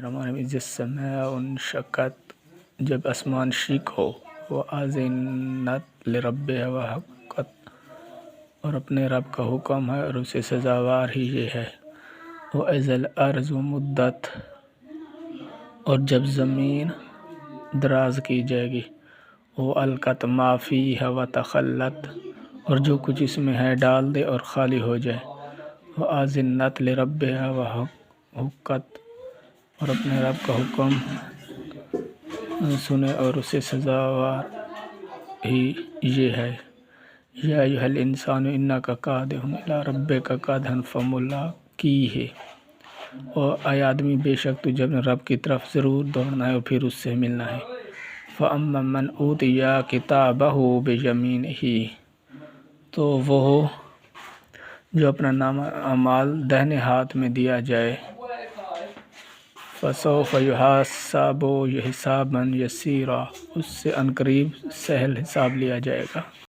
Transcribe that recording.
الرحمن الرحیم اذا السماء انشقت، جب آسمان شق ہو، وَأَذِنَتْ لِرَبِّهَا وَحُقَّتْ، اور اپنے رب کا حکم ہے اور اسے سزاوار ہی یہ ہے۔ وَإِذَا الْأَرْضُ مُدَّتْ، اور جب زمین دراز کی جائے گی۔ وَأَلْقَتْ مَا فِيهَا وَتَخَلَّتْ، اور جو کچھ اس میں ہے ڈال دے اور خالی ہو جائے۔ وَأَذِنَتْ لِرَبِّهَا وَحُقَّتْ، اور اپنے رب کا حکم سنے اور اسے سزاوار ہی یہ ہے۔ یا ایھا الانسان انک کادح الی ربک کدحا فملاقیہ، اے آدمی بے شک تو جب رب کی طرف ضرور دوڑنا ہے اور پھر اس سے ملنا ہے۔ فَأَمَّا مَنْ أُوتِیَ کِتَابَهُ بِیَمِینِهِ، تو وہ جو اپنا نامہ اعمال داہنے ہاتھ میں دیا جائے۔ فَسَوْفَ يُحَاسَبُ حِسَابًا یسیرا، اس سے عنقریب سہل حساب لیا جائے گا۔